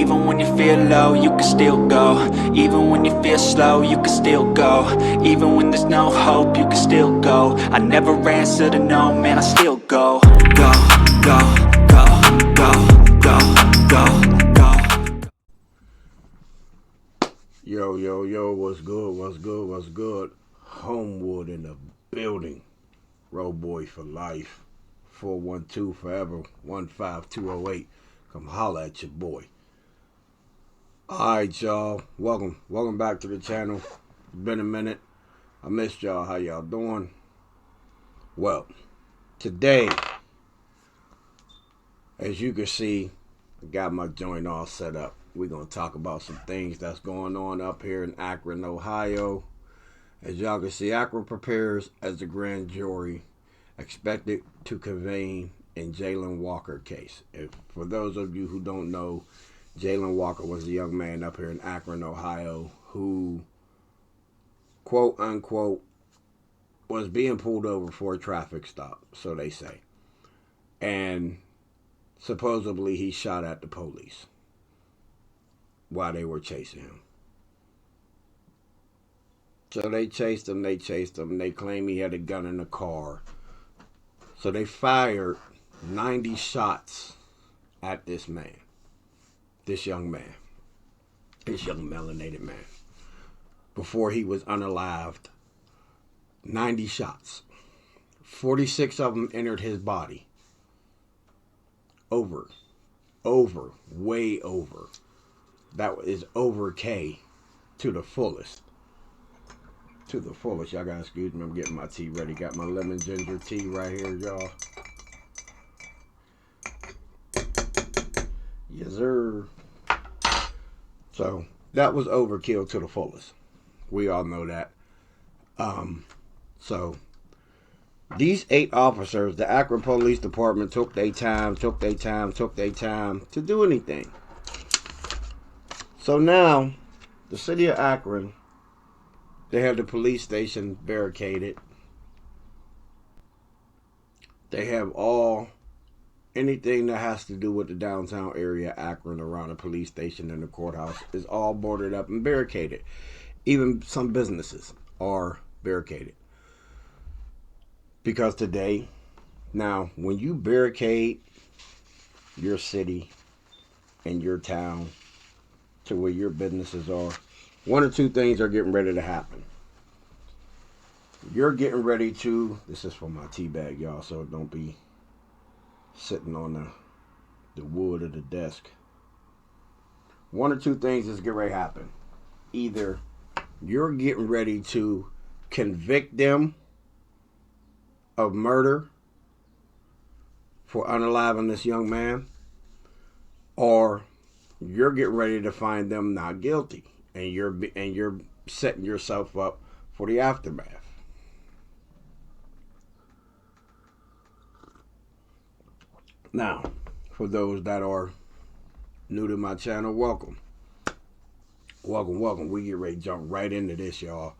Even when you feel low, you can still go. Even when you feel slow, you can still go. Even when there's no hope, you can still go. I never answer to no, man, I still go. Go, go, go, go, go, go, go. Yo, what's good? Homewood in the building. Road boy for life. 412 forever, 15208. Come holla at your boy. Alright, y'all. Welcome back to the channel. It's been a minute. I missed y'all. How y'all doing? Well, today, as you can see, I got my joint all set up. We're going to talk about some things that's going on up here in Akron, Ohio. As y'all can see, Akron prepares as the grand jury expected to convene in Jayland Walker case. For those of you who don't know, Jayland Walker was a young man up here in Akron, Ohio, who, quote unquote, was being pulled over for a traffic stop, so they say. And supposedly he shot at the police while they were chasing him. So they chased him. They claim he had a gun in the car. So they fired 90 shots at this man. This young melanated man. Before he was unalived. 90 shots. 46 of them entered his body. Way over. That is over K to the fullest. Y'all gotta excuse me, I'm getting my tea ready. Got my lemon ginger tea right here, y'all. Yes, sir. So, that was overkill to the fullest. We all know that. So, these 8 officers, the Akron Police Department took their time to do anything. So now, the city of Akron, they have the police station barricaded. They have anything that has to do with the downtown area of Akron around the police station and the courthouse is all boarded up and barricaded. Even some businesses are barricaded. Because today, now, when you barricade your city and your town to where your businesses are, one or two things are getting ready to happen. You're getting ready to, this is for my tea bag, y'all, so don't be sitting on the wood of the desk. One or two things is getting ready to happen. Either you're getting ready to convict them of murder for unaliving this young man, or you're getting ready to find them not guilty. And you're setting yourself up for the aftermath. Now, for those that are new to my channel, welcome. We get ready to jump right into this, y'all.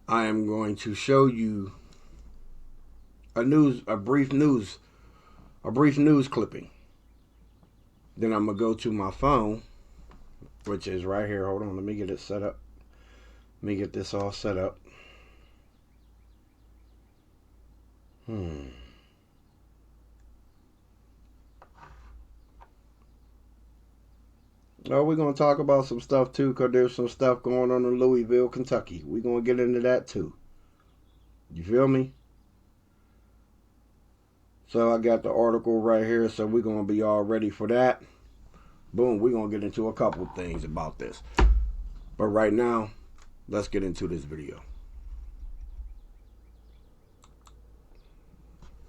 I am going to show you a brief news clipping. Then I'm gonna go to my phone, which is right here. Hold on, let me get it set up. Let me get this all set up. Oh, we're going to talk about some stuff too, because there's some stuff going on in Louisville, Kentucky. We're going to get into that too. You feel me? So I got the article right here, so we're going to be all ready for that. Boom, we're going to get into a couple things about this. But right now, let's get into this video.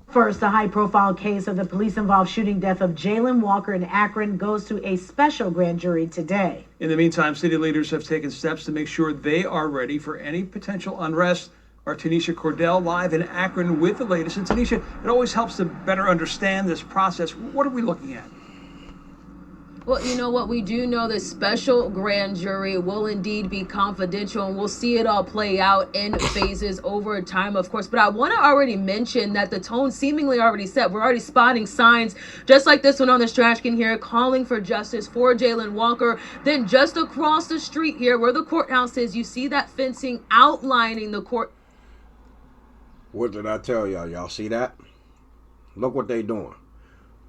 First, the high-profile case of the police-involved shooting death of Jayland Walker in Akron goes to a special grand jury today. In the meantime, city leaders have taken steps to make sure they are ready for any potential unrest. Our Tanisha Cordell live in Akron with the latest. And Tanisha, it always helps to better understand this process. What are we looking at? Well, you know what? We do know this special grand jury will indeed be confidential, and we'll see it all play out in phases over time, of course. But I want to already mention that the tone seemingly already set. We're already spotting signs, just like this one on this trash can here, calling for justice for Jayland Walker. Then just across the street here, where the courthouse is, you see that fencing outlining the court. What did I tell y'all? Y'all see that? Look what they doing.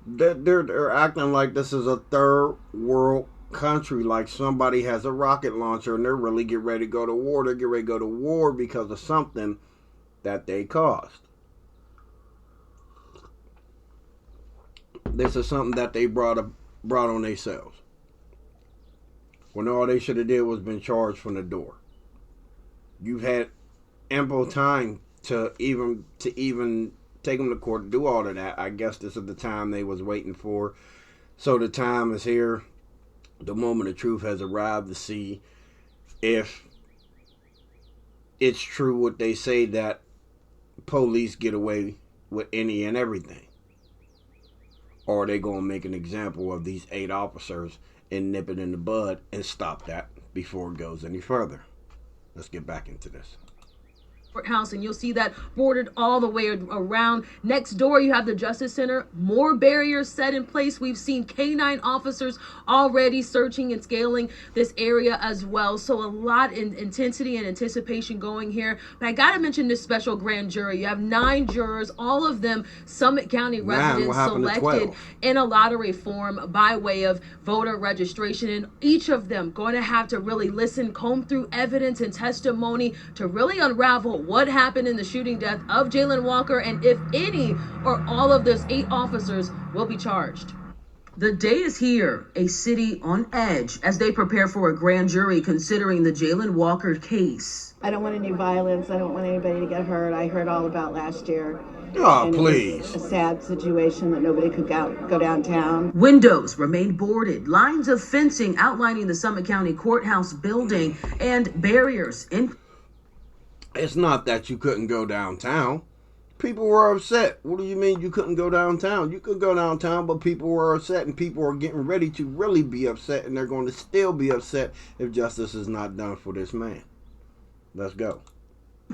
They're acting like this is a third world country, like somebody has a rocket launcher and they're really getting ready to go to war. They're getting ready to go to war because of something that they caused. This is something that they brought on themselves. When all they should have did was been charged from the door. You've had ample time to even take them to court, do all of that. I guess this is the time they was waiting for. So the time is here. The moment of truth has arrived to see if it's true what they say, that police get away with any and everything. Or are they going to make an example of these 8 officers and nip it in the bud and stop that before it goes any further? Let's get back into this Courthouse, and you'll see that bordered all the way around. Next door, you have the Justice Center. More barriers set in place. We've seen K-9 officers already searching and scaling this area as well. So a lot in intensity and anticipation going here. But I got to mention this special grand jury. You have 9 jurors, all of them Summit County residents selected in a lottery form by way of voter registration. And each of them going to have to really listen, comb through evidence and testimony to really unravel what happened in the shooting death of Jayland Walker, and if any or all of those 8 officers will be charged. The day is here, a city on edge as they prepare for a grand jury considering the Jayland Walker case. I don't want any violence. I don't want anybody to get hurt. I heard all about last year. Oh, and please. It was a sad situation that nobody could go downtown. Windows remained boarded, lines of fencing outlining the Summit County Courthouse building, and barriers in. It's not that you couldn't go downtown. People were upset. What do you mean you couldn't go downtown? You could go downtown, but people were upset, and people are getting ready to really be upset, and they're going to still be upset if justice is not done for this man. Let's go.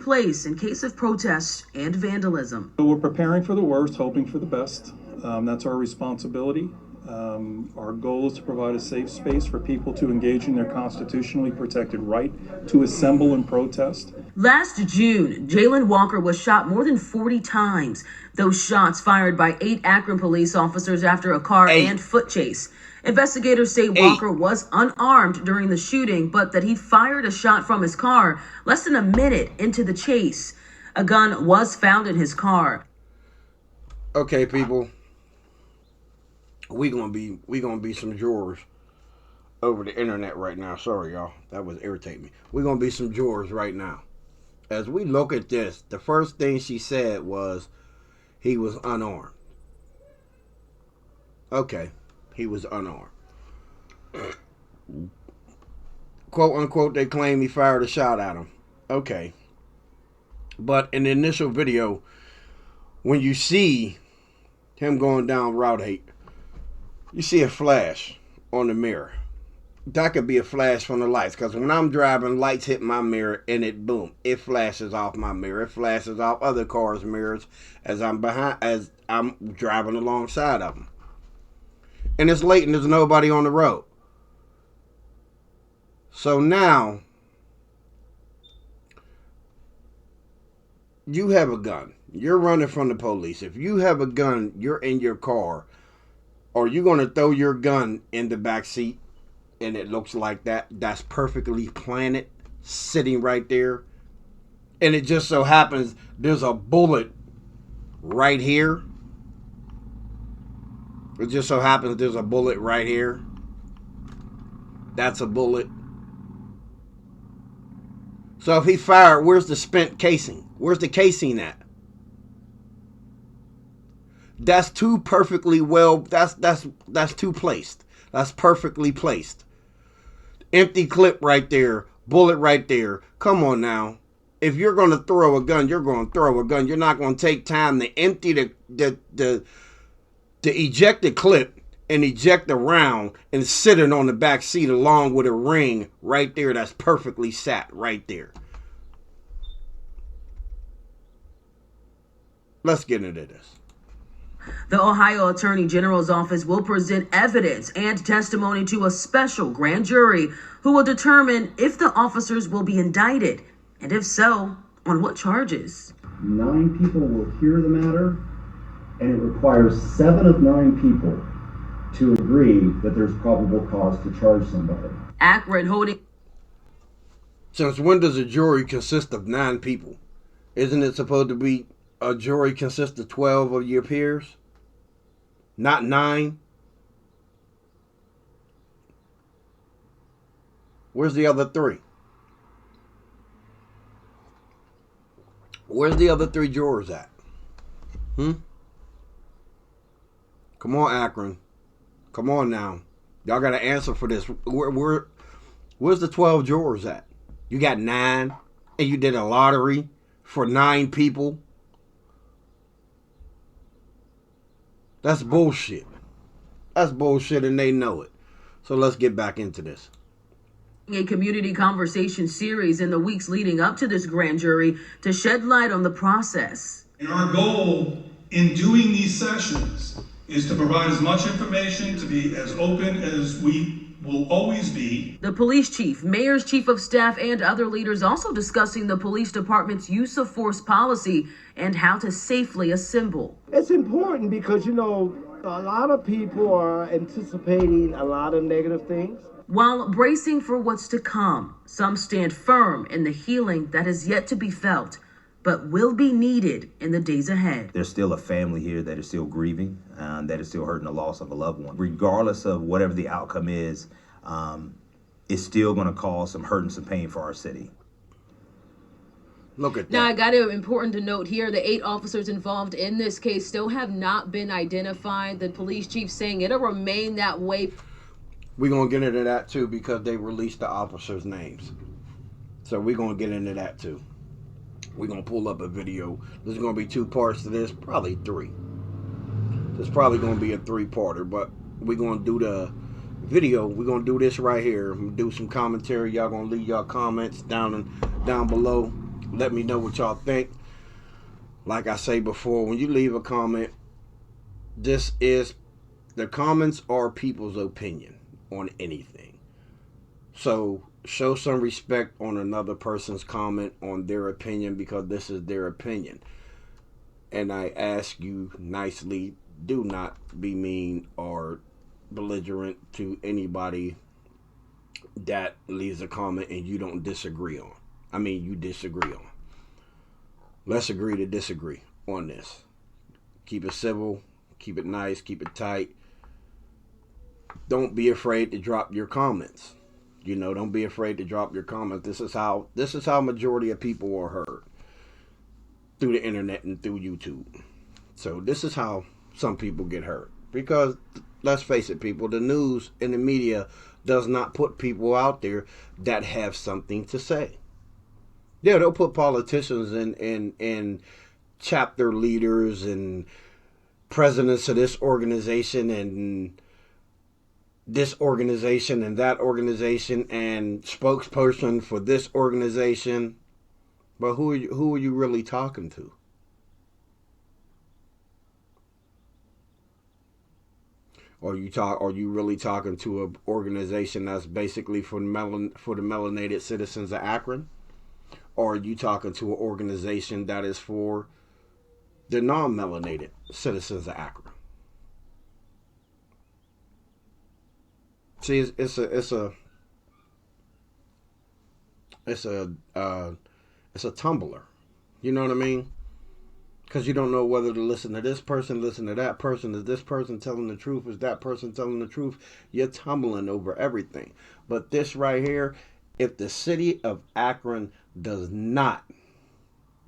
Place in case of protests and vandalism. So we're preparing for the worst, hoping for the best. That's our responsibility. Our goal is to provide a safe space for people to engage in their constitutionally protected right to assemble and protest. Last June, Jayland Walker was shot more than 40 times. Those shots fired by 8 Akron police officers after a car and foot chase. Investigators say Walker was unarmed during the shooting, but that he fired a shot from his car less than a minute into the chase. A gun was found in his car. Okay, people. We gonna be some jurors over the internet right now. Sorry, y'all. That was irritating me. We're gonna be some jurors right now. As we look at this, the first thing she said was he was unarmed. Okay, he was unarmed. Quote unquote, they claim he fired a shot at him. Okay. But in the initial video, when you see him going down Route 8, you see a flash on the mirror. That could be a flash from the lights, because when I'm driving, lights hit my mirror and it boom, it flashes off my mirror. It flashes off other cars' mirrors as I'm driving alongside of them. And it's late and there's nobody on the road. So now you have a gun. You're running from the police. If you have a gun, you're in your car. Or you're going to throw your gun in the back seat, and it looks like that's perfectly planted, sitting right there. And it just so happens there's a bullet right here. It just so happens there's a bullet right here. That's a bullet. So if he fired, where's the spent casing? Where's the casing at? That's too perfectly well, that's too placed. That's perfectly placed. Empty clip right there, bullet right there. Come on now. If you're going to throw a gun, you're going to throw a gun. You're not going to take time to empty the ejected clip and eject a round and sit it on the back seat along with a ring right there that's perfectly sat right there. Let's get into this. The Ohio Attorney General's office will present evidence and testimony to a special grand jury who will determine if the officers will be indicted, and if so, on what charges. 9 people will hear the matter, and it requires 7 of 9 people to agree that there's probable cause to charge somebody. Akron holding. Since when does a jury consist of 9 people? Isn't it supposed to be a jury consists of 12 of your peers? Not 9? Where's the other 3? Where's the other 3 jurors at? Come on, Akron. Come on now. Y'all got to answer for this. Where's the 12 jurors at? You got 9, and you did a lottery for 9 people? That's bullshit. That's bullshit, and they know it. So let's get back into this. A community conversation series in the weeks leading up to this grand jury to shed light on the process. And our goal in doing these sessions is to provide as much information, to be as open as we will always be. The police chief, mayor's chief of staff, and other leaders also discussing the police department's use of force policy and how to safely assemble. It's important because, a lot of people are anticipating a lot of negative things. While bracing for what's to come, some stand firm in the healing that is yet to be felt, but will be needed in the days ahead. There's still a family here that is still grieving, that is still hurting the loss of a loved one. Regardless of whatever the outcome is, it's still going to cause some hurt and some pain for our city. Look at that. Now, I got it important to note here, the 8 officers involved in this case still have not been identified. The police chief saying it'll remain that way. We're going to get into that too because they released the officers' names. So we're going to get into that too. We're going to pull up a video. There's going to be 2 parts to this, probably 3. It's probably going to be a 3-parter, but we're going to do the video. We're going to do this right here. I'm going to do some commentary. Y'all going to leave y'all comments down below. Let me know what y'all think. Like I say before, when you leave a comment, the comments are people's opinion on anything. So show some respect on another person's comment on their opinion because this is their opinion. And I ask you nicely, do not be mean or belligerent to anybody that leaves a comment and you don't disagree on. You disagree on. Let's agree to disagree on this. Keep it civil, keep it nice, keep it tight. Don't be afraid to drop your comments. Don't be afraid to drop your comments. This is how majority of people are heard. Through the internet and through YouTube. So this is how some people get heard. Because let's face it, people, the news and the media does not put people out there that have something to say. Yeah, they'll put politicians and chapter leaders and presidents of this organization and this organization and that organization and spokesperson for this organization. But who are you really talking to? Are you really talking to an organization that's basically for the melanated citizens of Akron? Or are you talking to an organization that is for the non-melanated citizens of Akron? See, it's a tumbler. You know what I mean? Because you don't know whether to listen to this person, listen to that person. Is this person telling the truth? Is that person telling the truth? You're tumbling over everything. But this right here, if the city of Akron does not,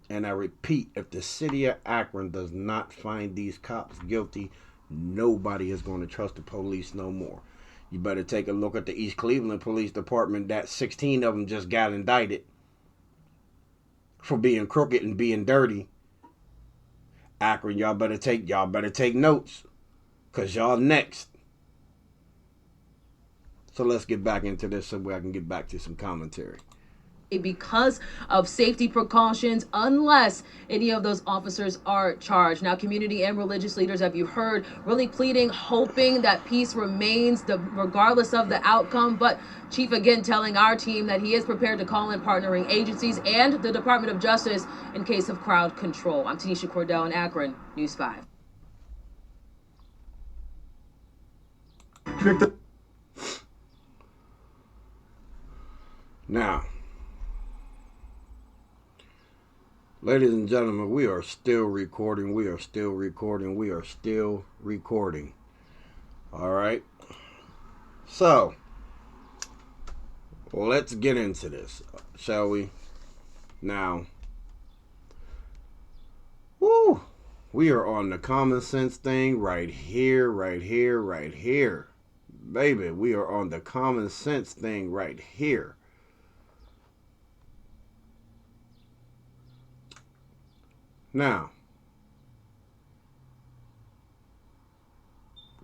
and I repeat, if the city of Akron does not find these cops guilty, nobody is going to trust the police no more. You better take a look at the East Cleveland Police Department. That 16 of them just got indicted for being crooked and being dirty. Akron, y'all better take notes, cause y'all next. So let's get back into this so I can get back to some commentary. Because of safety precautions, unless any of those officers are charged. Now, community and religious leaders, have you heard, really pleading, hoping that peace remains regardless of the outcome. But Chief again telling our team that he is prepared to call in partnering agencies and the Department of Justice in case of crowd control. I'm Tanisha Cordell in Akron, News 5. Now, ladies and gentlemen, we are still recording. We are still recording. We are still recording. All right. So, let's get into this, shall we? Now, we are on the common sense thing right here, right here, right here. Baby, we are on the common sense thing right here. Now,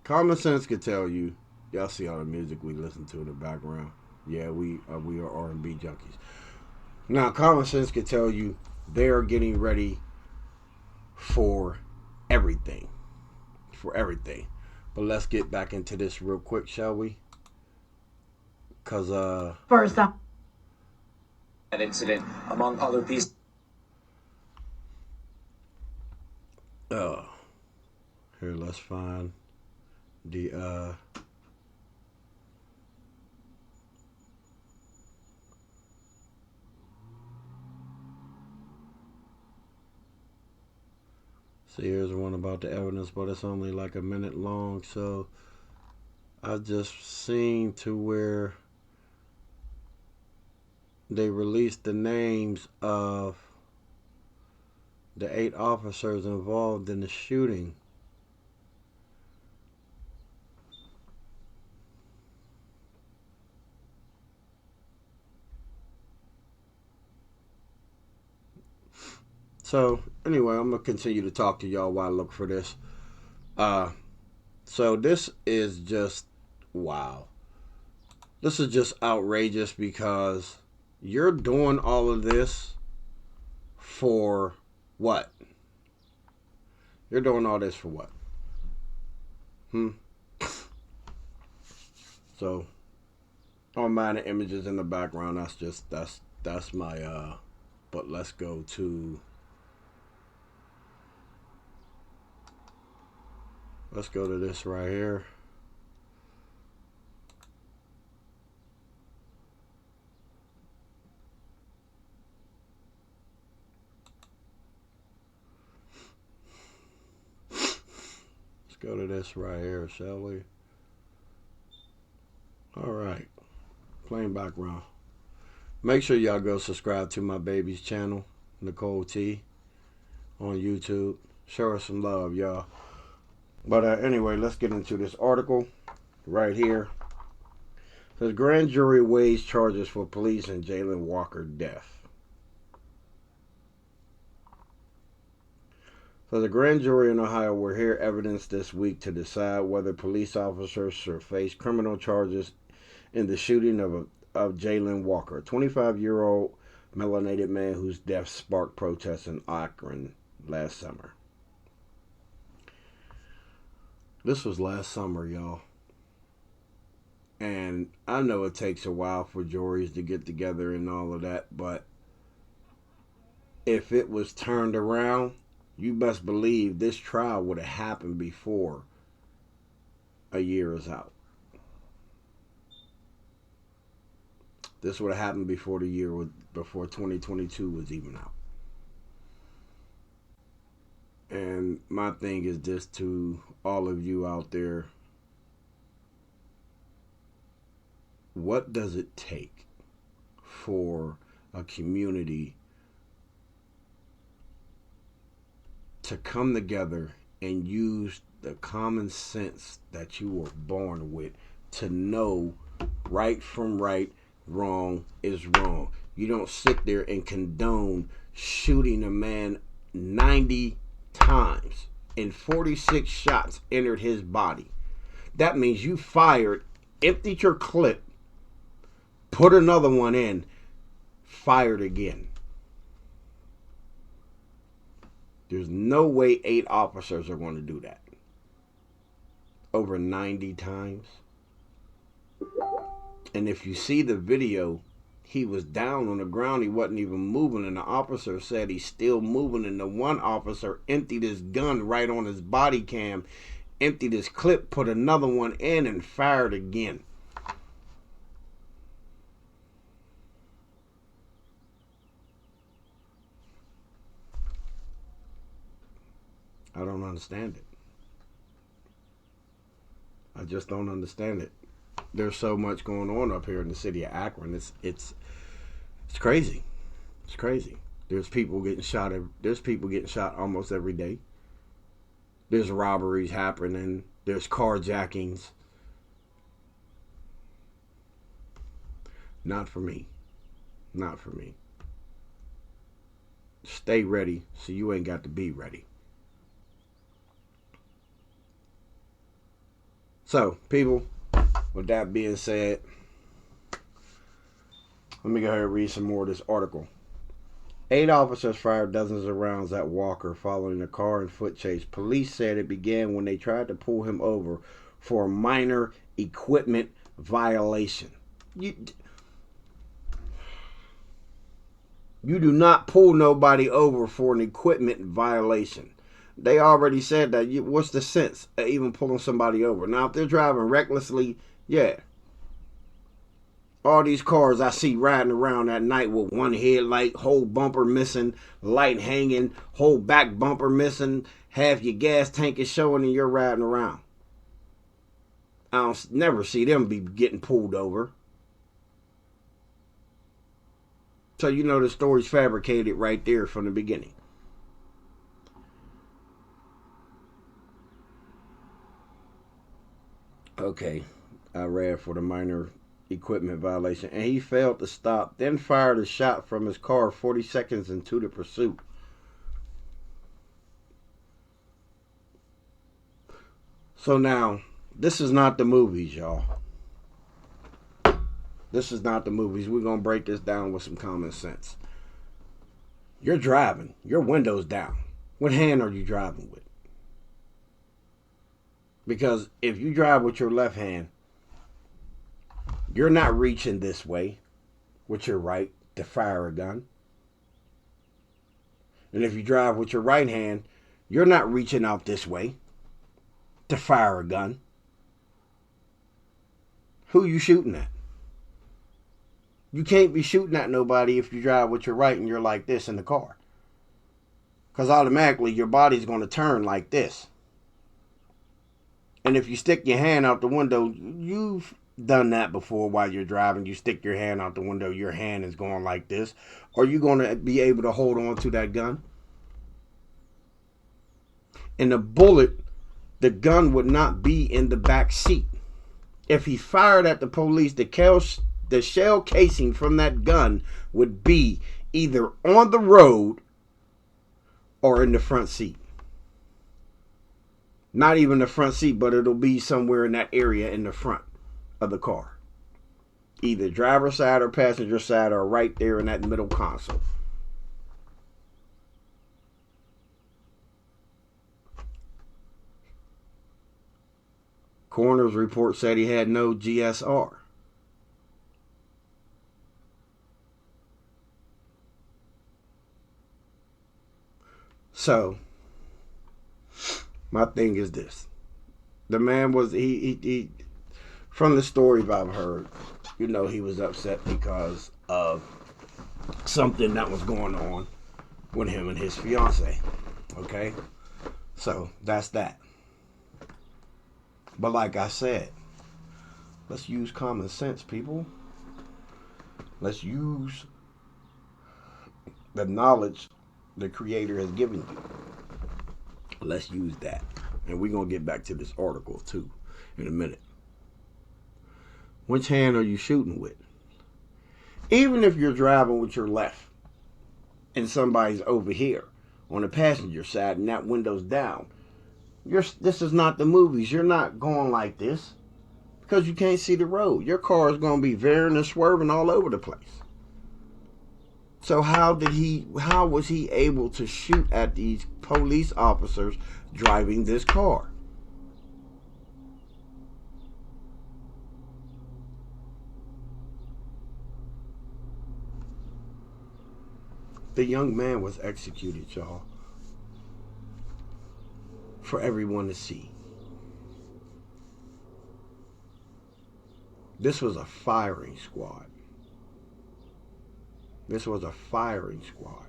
common sense could tell you, y'all see all the music we listen to in the background. Yeah, we are R&B junkies. Now, common sense could tell you they are getting ready for everything. For everything. But let's get back into this real quick, shall we? Because, First up. An incident, among other pieces. Here, let's find the, see, here's one about the evidence, but it's only like a minute long, so I just seen to where they released the names of the 8 officers involved in the shooting. So, anyway, I'm going to continue to talk to y'all while I look for this. So this is just, wow. This is just outrageous because you're doing all of this for what? You're doing all this for what? So, don't mind the images in the background. That's my, but let's go to, let's go to this right here. Go to this right here, shall we? All right. Plain background. Make sure y'all go subscribe to my baby's channel, Nicole T, on YouTube. Show her some love, y'all. But anyway, let's get into this article right here. It says grand jury weighs charges for police and Jayland Walker death. So the grand jury in Ohio will hear evidence this week to decide whether police officers should face criminal charges in the shooting of Jayland Walker, a 25-year-old melanated man whose death sparked protests in Akron last summer. This was last summer, y'all. And I know it takes a while for juries to get together and all of that, but if it was turned around, you best believe this trial would have happened before a year is out. This would have happened before before 2022 was even out. And my thing is this to all of you out there. What does it take for a community to come together and use the common sense that you were born with to know right from right, wrong is wrong? You don't sit there and condone shooting a man 90 times and 46 shots entered his body. That means you fired emptied your clip, put another one in, fired again. There's no way 8 officers are going to do that. Over 90 times. And if you see the video, he was down on the ground. He wasn't even moving. And the officer said he's still moving. And the one officer emptied his gun right on his body cam, emptied his clip, put another one in, and fired again. I don't understand it. I just don't understand it. There's so much going on up here in the city of Akron. It's crazy. It's crazy. There's people getting shot. There's people getting shot almost every day. There's robberies happening. There's carjackings. Not for me. Not for me. Stay ready so you ain't got to be ready. So, people, with that being said, let me go ahead and read some more of this article. 8 officers fired dozens of rounds at Walker following a car and foot chase. Police said it began when they tried to pull him over for a minor equipment violation. You do not pull nobody over for an equipment violation. They already said that. What's the sense of even pulling somebody over? Now, if they're driving recklessly, yeah. All these cars I see riding around at night with one headlight, whole bumper missing, light hanging, whole back bumper missing, half your gas tank is showing, and you're riding around. I don't never see them be getting pulled over. So you know the story's fabricated right there from the beginning. Okay, I read for the minor equipment violation. And he failed to stop, then fired a shot from his car 40 seconds into the pursuit. So now, this is not the movies, y'all. This is not the movies. We're going to break this down with some common sense. You're driving. Your window's down. What hand are you driving with? Because if you drive with your left hand, you're not reaching this way with your right to fire a gun. And if you drive with your right hand, you're not reaching out this way to fire a gun. Who you shooting at? You can't be shooting at nobody if you drive with your right and you're like this in the car. Because automatically your body's going to turn like this. And if you stick your hand out the window, you've done that before while you're driving. You stick your hand out the window, your hand is going like this. Are you going to be able to hold on to that gun? And the bullet, the gun would not be in the back seat. If he fired at the police, the shell casing from that gun would be either on the road or in the front seat. Not even the front seat, but it'll be somewhere in that area in the front of the car. Either driver's side or passenger side, or right there in that middle console. Coroner's report said he had no GSR. So, my thing is this. The man was, he from the stories I've heard, you know, he was upset because of something that was going on with him and his fiance. Okay? So, that's that. But like I said, let's use common sense, people. Let's use the knowledge the Creator has given you. Let's use that. And we're going to get back to this article too in a minute. Which hand are you shooting with? Even if you're driving with your left and somebody's over here on the passenger side and that window's down, this is not the movies. You're not going like this. because you can't see the road. Your car is going to be veering and swerving all over the place. So how was he able to shoot at these police officers driving this car? The young man was executed, y'all, for everyone to see. This was a firing squad. This was a firing squad.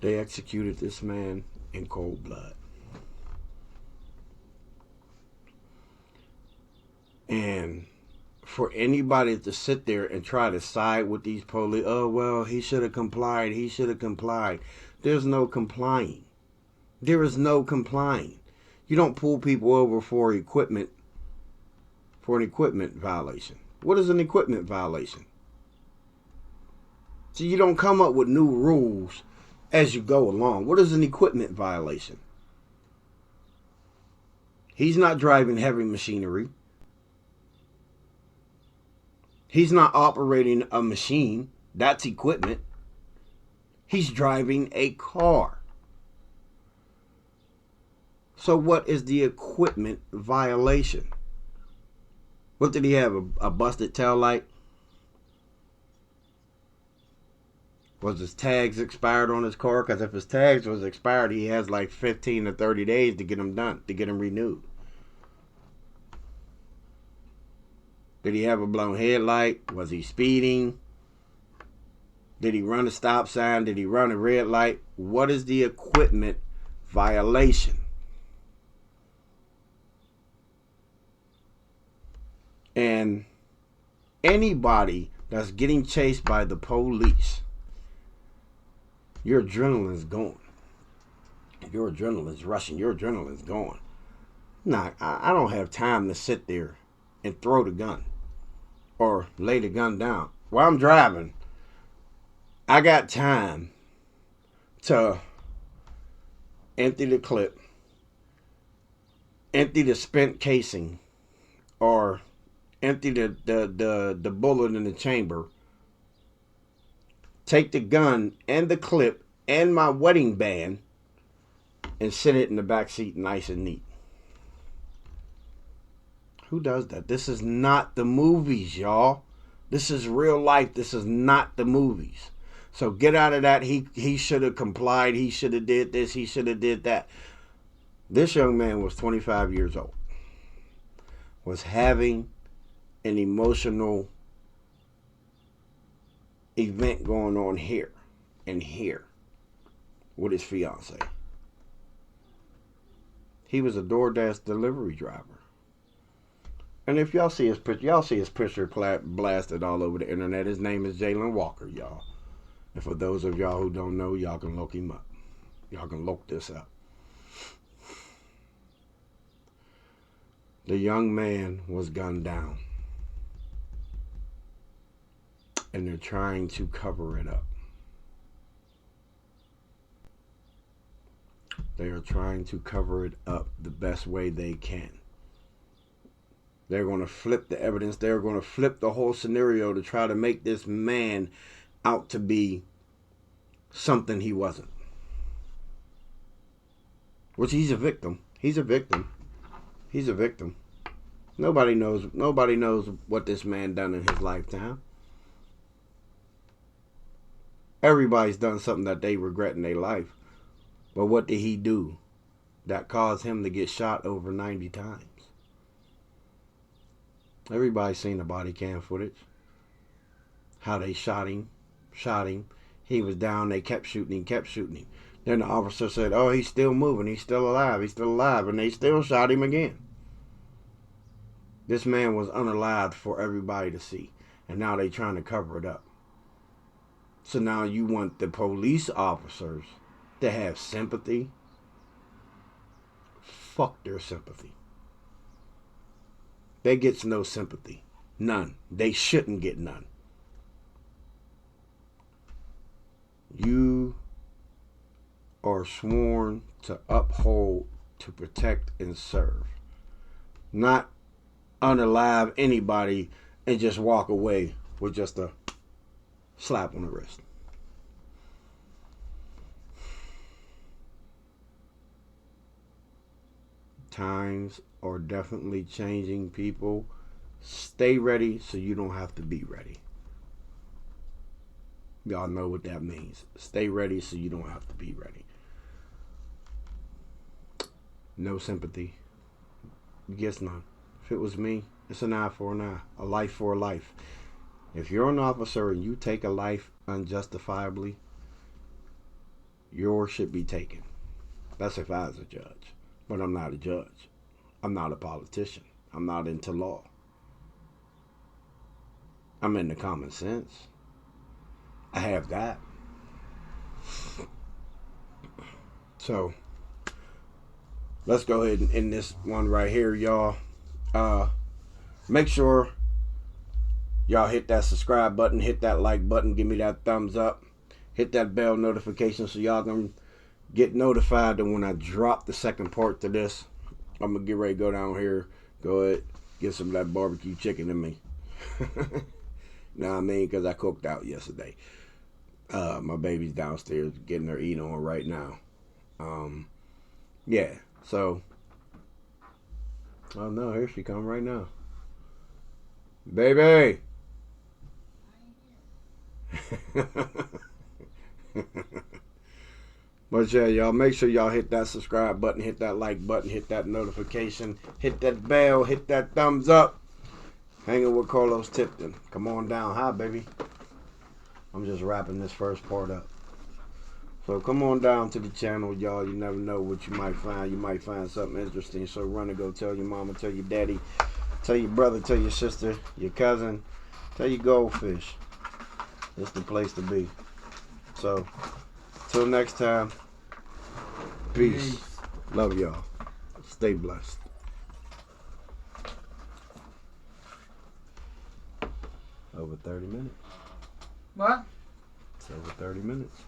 They executed this man in cold blood. And for anybody to sit there and try to side with these police, oh, well, he should have complied. He should have complied. There's no complying. There is no complying. You don't pull people over for an equipment violation. What is an equipment violation? So you don't come up with new rules as you go along. What is an equipment violation? He's not driving heavy machinery. He's not operating a machine. That's equipment. He's driving a car. So what is the equipment violation? What did he have? A busted tail light? Was his tags expired on his car? Because if his tags was expired, he has like 15 to 30 days to get them done, to get them renewed. Did he have a blown headlight? Was he speeding? Did he run a stop sign? Did he run a red light? What is the equipment violation? And anybody that's getting chased by the police, your adrenaline's going. Your adrenaline's rushing. Your adrenaline's going. Nah, I don't have time to sit there and throw the gun or lay the gun down. While I'm driving, I got time to empty the clip, empty the spent casing, or empty the bullet in the chamber, take the gun and the clip and my wedding band and sit it in the back seat nice and neat. Who does that? This is not the movies, y'all. This is real life. This is not the movies. So get out of that. He should have complied. He should have did this. He should have did that. This young man was 25 years old. Was having an emotional event going on here and here with his fiance. He was a DoorDash delivery driver. And if y'all see his picture blasted all over the internet. His name is Jayland Walker, y'all. And for those of y'all who don't know, y'all can look him up. Y'all can look this up. The young man was gunned down. And they're trying to cover it up. They are trying to cover it up the best way they can. They're going to flip the evidence. They're going to flip the whole scenario to try to make this man out to be something he wasn't. Which he's a victim. He's a victim. He's a victim. Nobody knows what this man done in his lifetime. Everybody's done something that they regret in their life. But what did he do that caused him to get shot over 90 times? Everybody's seen the body cam footage. How they shot him. He was down, they kept shooting him. Then the officer said, oh, he's still moving, he's still alive. And they still shot him again. This man was unalived for everybody to see. And now they trying to cover it up. So now you want the police officers to have sympathy? Fuck their sympathy. They get no sympathy. None. They shouldn't get none. You are sworn to uphold, to protect, and serve. Not unalive anybody and just walk away with just a slap on the wrist. Times are definitely changing, people. Stay ready so you don't have to be ready. Y'all know what that means. Stay ready so you don't have to be ready. No sympathy. Gets none. If it was me, it's an eye for an eye. A life for a life. If you're an officer and you take a life unjustifiably, yours should be taken. That's if I was a judge. But I'm not a judge. I'm not a politician. I'm not into law. I'm into common sense. I have that. So, let's go ahead and end this one right here, y'all. Make sure y'all hit that subscribe button, hit that like button, give me that thumbs up, hit that bell notification so y'all can get notified that when I drop the second part to this. I'm gonna get ready to go down here, go ahead, get some of that barbecue chicken in me. Know what I mean? Because I cooked out yesterday. My baby's downstairs getting her eat on right now. Yeah, so. Oh no, here she come right now. Baby! But yeah, y'all, make sure y'all hit that subscribe button, hit that like button, hit that notification, hit that bell, hit that thumbs up. Hanging with Carlos Tipton. Come on down. Hi, baby. I'm just wrapping this first part up. So come on down to the channel, y'all. You never know what you might find. You might find something interesting. So run and go tell your mama, tell your daddy, tell your brother, tell your sister, your cousin, tell your goldfish. It's the place to be. So, till next time, peace. Love y'all. Stay blessed. Over 30 minutes. What? It's over 30 minutes.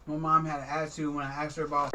My mom had an attitude when I asked her about